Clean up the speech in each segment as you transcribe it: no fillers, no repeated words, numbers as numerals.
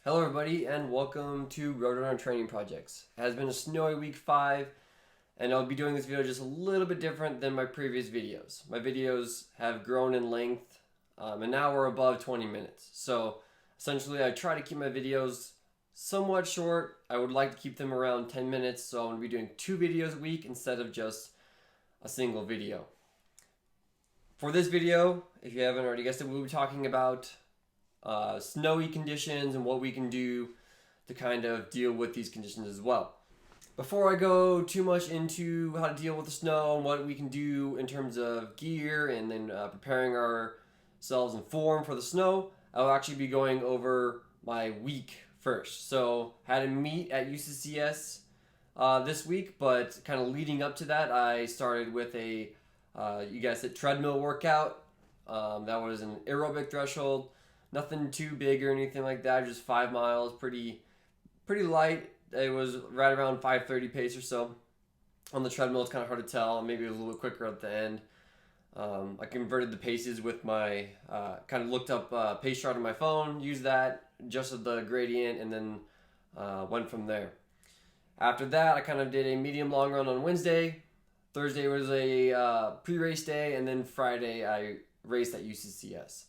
Hello everybody and welcome to Road Training Projects. It has been a snowy week 5 and I'll be doing this video just a little bit different than my previous videos. My videos have grown in length and now we're above 20 minutes. So essentially I try to keep my videos somewhat short. I would like to keep them around 10 minutes, so I'm going to be doing 2 videos a week instead of just a single video. For this video, if you haven't already guessed it, we'll be talking about snowy conditions and what we can do to kind of deal with these conditions as well. Before I go too much into how to deal with the snow and what we can do in terms of gear and then preparing ourselves in form for the snow, I'll actually be going over my week first. So I had a meet at UCCS this week, but kind of leading up to that, I started with a you guys said treadmill workout. That was an aerobic threshold. Nothing too big or anything like that, just 5 miles, pretty light. It was right around 5:30 pace or so. On the treadmill, it's kind of hard to tell. Maybe it was a little bit quicker at the end. I converted the paces with my, kind of looked up pace chart on my phone, used that, adjusted the gradient, and then went from there. After that, I kind of did a medium long run on Wednesday. Thursday was a pre-race day, and then Friday I raced at UCCS.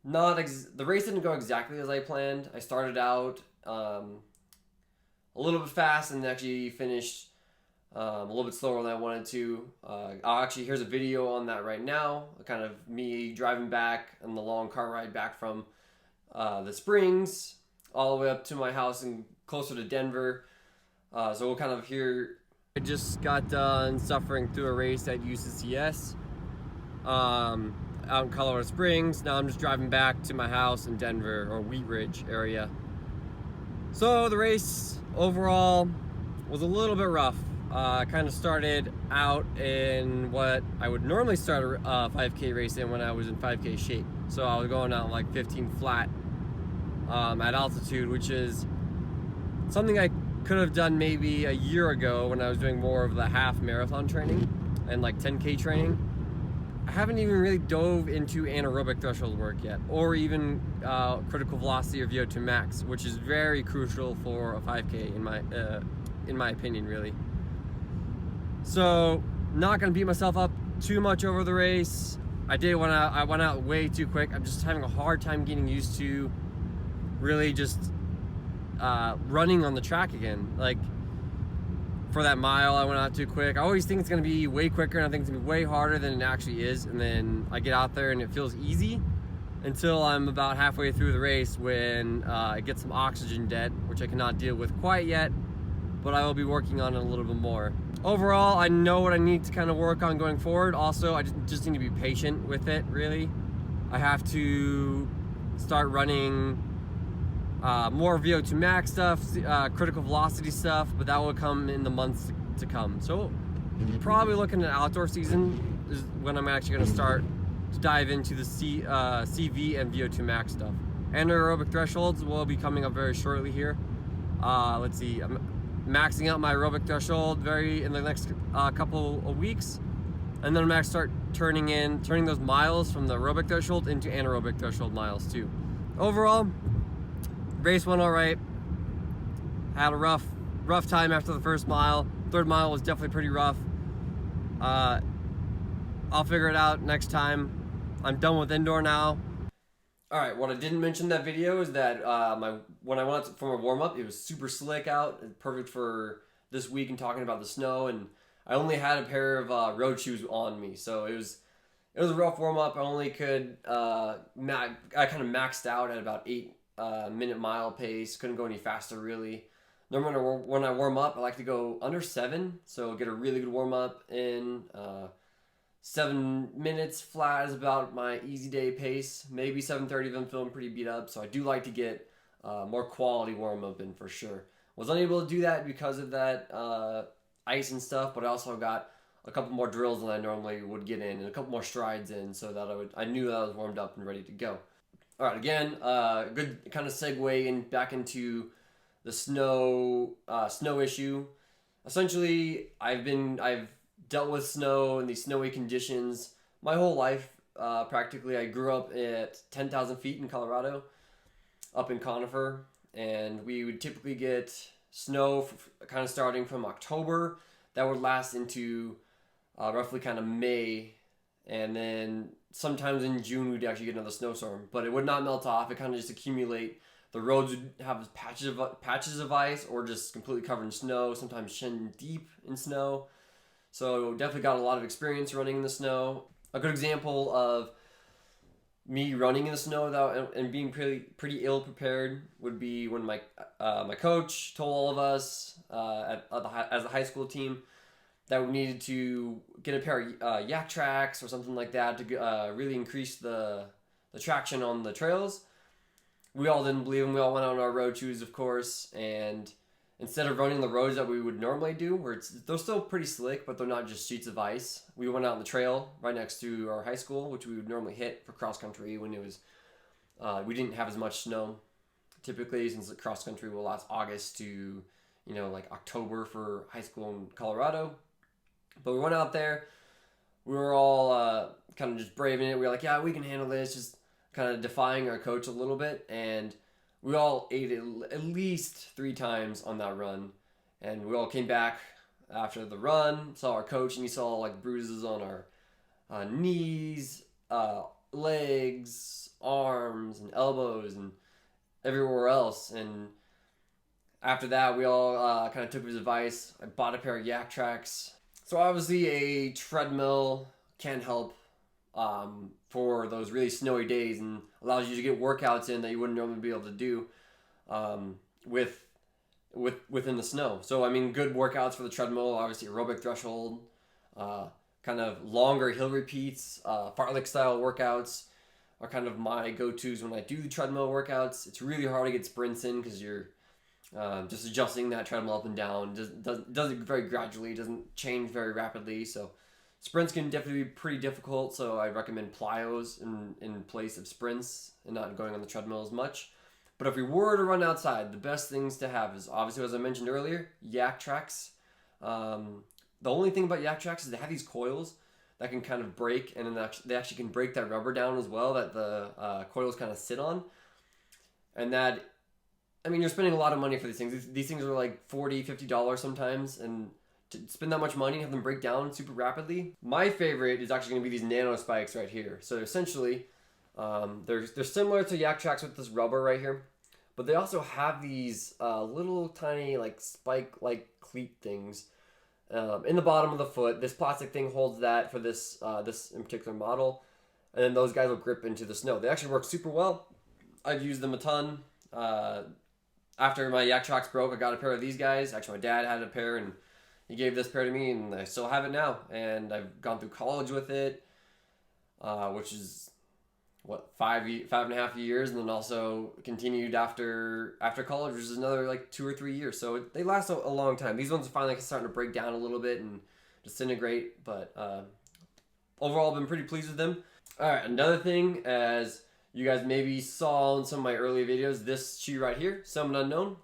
The race didn't go exactly as I planned. I started out a little bit fast and actually finished a little bit slower than I wanted to. Here's a video on that right now. Kind of me driving back on the long car ride back from the Springs all the way up to my house and closer to Denver. So we'll kind of hear. I just got done suffering through a race at UCCS. Out in Colorado Springs. Now I'm just driving back to my house in Denver or Wheat Ridge area. So the race overall was a little bit rough. I kind of started out in what I would normally start a 5K race in when I was in 5K shape. So I was going out like 15 flat at altitude, which is something I could have done maybe a year ago when I was doing more of the half marathon training and like 10K training. I haven't even really dove into anaerobic threshold work yet, or even critical velocity or VO2 max, which is very crucial for a 5K in my opinion, really. So, not gonna beat myself up too much over the race. I went out way too quick. I'm just having a hard time getting used to really just running on the track again. Like, for that mile, I went out too quick. I always think it's going to be way quicker, and I think it's going to be way harder than it actually is. And then I get out there, and it feels easy until I'm about halfway through the race when I get some oxygen debt, which I cannot deal with quite yet, but I will be working on it a little bit more. Overall, I know what I need to kind of work on going forward. Also, I just need to be patient with it, really. I have to start running more VO2 max stuff, critical velocity stuff, but that will come in the months to come. So probably looking at outdoor season is when I'm actually going to start to dive into the CV and VO2 max stuff. Anaerobic thresholds will be coming up very shortly here. Let's see, I'm maxing out my aerobic threshold in the next couple of weeks, and then I'm going to start turning those miles from the aerobic threshold into anaerobic threshold miles too. Overall, race went all right. Had a rough time after the first mile. Third mile was definitely pretty rough. I'll figure it out next time. I'm done with indoor now. All right, what I didn't mention in that video is that when I went from a warm-up, it was super slick out, perfect for this week and talking about the snow, and I only had a pair of road shoes on me, so it was a rough warm-up. I only could, I kind of maxed out at about 8 minute mile pace. Couldn't go any faster really. Normally when I warm up, I like to go under 7, so get a really good warm up in. 7 minutes flat is about my easy day pace. Maybe 7:30 if I'm feeling pretty beat up. So I do like to get more quality warm up in for sure. Was unable to do that because of that ice and stuff, but I also got a couple more drills than I normally would get in and a couple more strides in, so that I knew that I was warmed up and ready to go. All right, again, good kind of segue back into the snow issue. Essentially, I've dealt with snow and these snowy conditions my whole life. Practically, I grew up at 10,000 feet in Colorado, up in Conifer, and we would typically get snow kind of starting from October that would last into roughly kind of May, and then sometimes in June we'd actually get another snowstorm, but it would not melt off. It kind of just accumulate. The roads would have patches of ice or just completely covered in snow, sometimes shin deep in snow. So definitely got a lot of experience running in the snow. A good example of me running in the snow without and being pretty ill prepared would be when my coach told all of us as a high school team that we needed to get a pair of yak tracks or something like that to really increase the traction on the trails. We all didn't believe him. We all went out on our road shoes, of course, and instead of running the roads that we would normally do, where they're still pretty slick, but they're not just sheets of ice, we went out on the trail right next to our high school, which we would normally hit for cross country when it was we didn't have as much snow typically, since the cross country will last August to like October for high school in Colorado. But we went out there. We were all kind of just braving it. We were like, yeah, we can handle this. Just kind of defying our coach a little bit, and we all ate it at least 3 times on that run, and we all came back after the run, saw our coach, and he saw like bruises on our knees, legs, arms, and elbows, and everywhere else. And after that, we all kind of took his advice. I bought a pair of yak tracks. So obviously a treadmill can help for those really snowy days and allows you to get workouts in that you wouldn't normally be able to do within the snow. So I mean, good workouts for the treadmill, obviously aerobic threshold, kind of longer hill repeats, fartlek style workouts are kind of my go-tos when I do the treadmill workouts. It's really hard to get sprints in because you're just adjusting that treadmill up and down. Does it very gradually, doesn't change very rapidly, so sprints can definitely be pretty difficult, so I recommend plyos in place of sprints and not going on the treadmill as much. But if we were to run outside, the best things to have is, obviously, as I mentioned earlier, yak tracks. The only thing about yak tracks is they have these coils that can kind of break, and then they actually can break that rubber down as well that the coils kind of sit on. And that, I mean, you're spending a lot of money for these things. These things are like $40, $50 sometimes, and to spend that much money and have them break down super rapidly. My favorite is actually going to be these nano spikes right here. So essentially, they're similar to yak tracks with this rubber right here, but they also have these little tiny like spike-like cleat things in the bottom of the foot. This plastic thing holds that for this in particular model, and then those guys will grip into the snow. They actually work super well. I've used them a ton. After my yak tracks broke, I got a pair of these guys. Actually, my dad had a pair, and he gave this pair to me, and I still have it now. And I've gone through college with it, which is, 5.5 years, and then also continued after college, which is another like 2 or 3 years. So they last a long time. These ones are finally starting to break down a little bit and disintegrate, but overall, I've been pretty pleased with them. All right, another thing, as you guys maybe saw in some of my earlier videos, this shoe right here, Summit Unknown,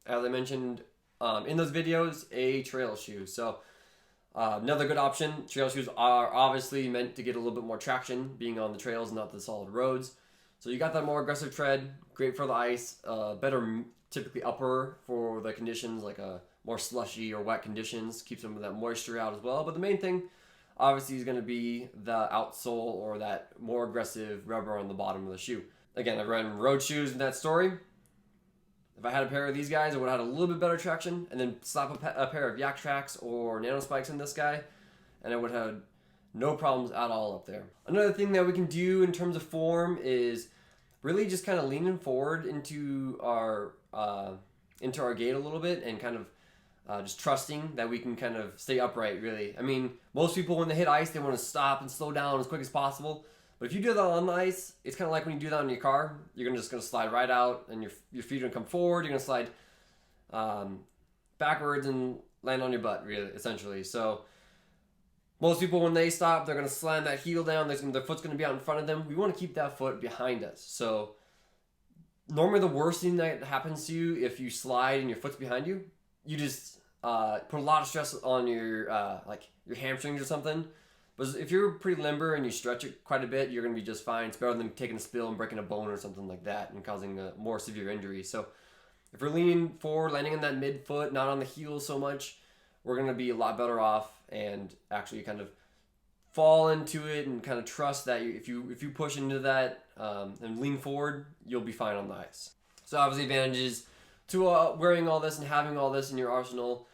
as I mentioned in those videos, a trail shoe. So another good option. Trail shoes are obviously meant to get a little bit more traction, being on the trails, not the solid roads. So you got that more aggressive tread, great for the ice, better typically upper for the conditions, like a more slushy or wet conditions, keep some of that moisture out as well. But the main thing, obviously, is going to be the outsole or that more aggressive rubber on the bottom of the shoe. Again, I ran road shoes in that story. If I had a pair of these guys, I would have had a little bit better traction, and then slap a pair of yak tracks or nano spikes in this guy, and I would have no problems at all up there. Another thing that we can do in terms of form is really just kind of leaning forward into our gait a little bit, and kind of just trusting that we can kind of stay upright, really. I mean, most people, when they hit ice, they want to stop and slow down as quick as possible. But if you do that on the ice, it's kind of like when you do that in your car. You're just going to slide right out, and your feet are going to come forward. You're going to slide backwards and land on your butt, really, essentially. So most people, when they stop, they're going to slam that heel down. Their foot's going to be out in front of them. We want to keep that foot behind us. So normally the worst thing that happens to you if you slide and your foot's behind you, you just put a lot of stress on your hamstrings or something. But if you're pretty limber and you stretch it quite a bit, you're going to be just fine. It's better than taking a spill and breaking a bone or something like that and causing a more severe injury. So if we're leaning forward, landing on that midfoot, not on the heels so much, we're going to be a lot better off and actually kind of fall into it and kind of trust that if you push into that and lean forward, you'll be fine on the ice. So obviously advantages to wearing all this and having all this in your arsenal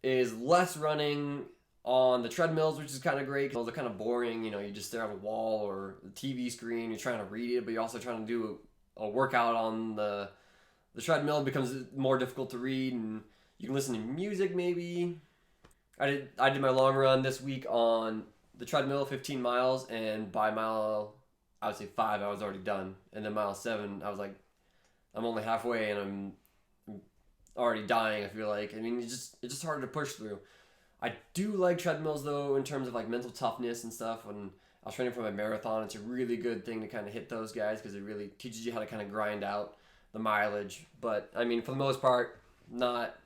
is less running on the treadmills, which is kind of great. Those are kind of boring. You know, you just stare at a wall or the TV screen. You're trying to read it, but you're also trying to do a workout on the treadmill. It becomes more difficult to read, and you can listen to music maybe. I did my long run this week on the treadmill, 15 miles, and by mile, I would say 5, I was already done. And then mile 7, I was like, I'm only halfway, and I'm already dying, I feel like. I mean, it's just harder to push through. I do like treadmills, though, in terms of like mental toughness and stuff. When I was training for my marathon, it's a really good thing to kind of hit those guys because it really teaches you how to kind of grind out the mileage. But, I mean, for the most part, not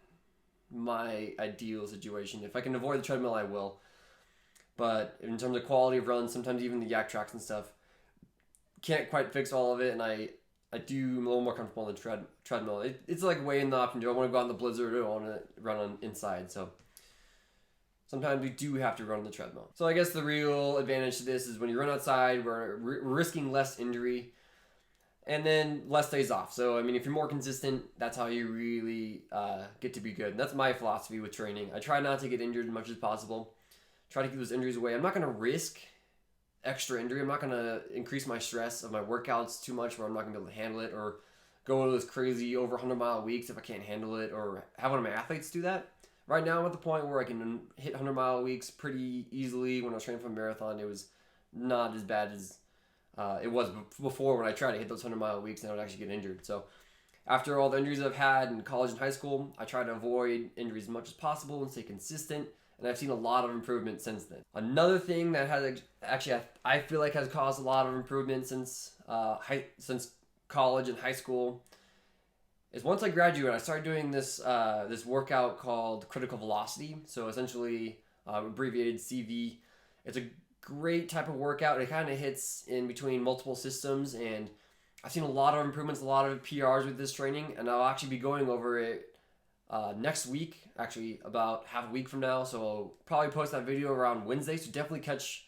my ideal situation. If I can avoid the treadmill, I will. But in terms of quality of runs, sometimes even the yak tracks and stuff, can't quite fix all of it, and I do a little more comfortable on the treadmill. It's like weighing the option. Do I want to go out in the blizzard or do I want to run on inside? So sometimes we do have to run on the treadmill. So I guess the real advantage to this is when you run outside, we're risking less injury and then less days off. So, I mean, if you're more consistent, that's how you really get to be good. And that's my philosophy with training. I try not to get injured as much as possible. Try to keep those injuries away. I'm not going to risk extra injury. I'm not going to increase my stress of my workouts too much where I'm not going to be able to handle it or go to those crazy over 100-mile weeks if I can't handle it or have one of my athletes do that. Right now, I'm at the point where I can hit 100-mile weeks pretty easily. When I was training for a marathon, it was not as bad as it was before when I tried to hit those 100-mile weeks and I would actually get injured. So after all the injuries I've had in college and high school, I try to avoid injuries as much as possible and stay consistent. And I've seen a lot of improvement since then. Another thing that has actually, I feel like has caused a lot of improvement since college and high school is once I graduated, I started doing this this workout called critical velocity. So essentially, abbreviated CV. It's a great type of workout. It kind of hits in between multiple systems, and I've seen a lot of improvements, a lot of PRs with this training, and I'll actually be going over it next week, actually about half a week from now. So I'll probably post that video around Wednesday. So definitely catch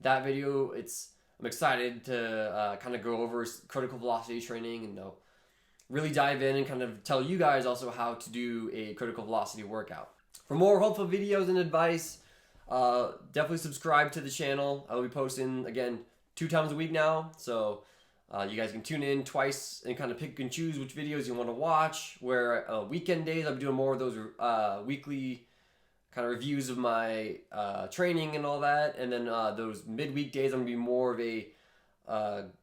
that video. I'm excited to kind of go over critical velocity training and really dive in and kind of tell you guys also how to do a critical velocity workout. For more helpful videos and advice, definitely subscribe to the channel. I will be posting again 2 times a week now. So you guys can tune in twice and kind of pick and choose which videos you want to watch. Where weekend days, I'll be doing more of those weekly kind of reviews of my training and all that. And then those midweek days, I'm going to be more of a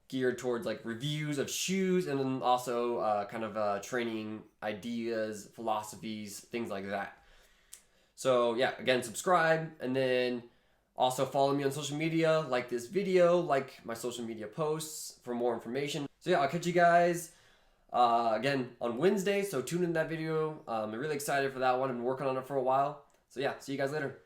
geared towards like reviews of shoes and then also kind of training ideas, philosophies, things like that. So yeah, again, subscribe and then also follow me on social media, like this video, like my social media posts for more information. So yeah, I'll catch you guys again on Wednesday. So tune in that video. I'm really excited for that one. I've been working on it for a while. So yeah, see you guys later.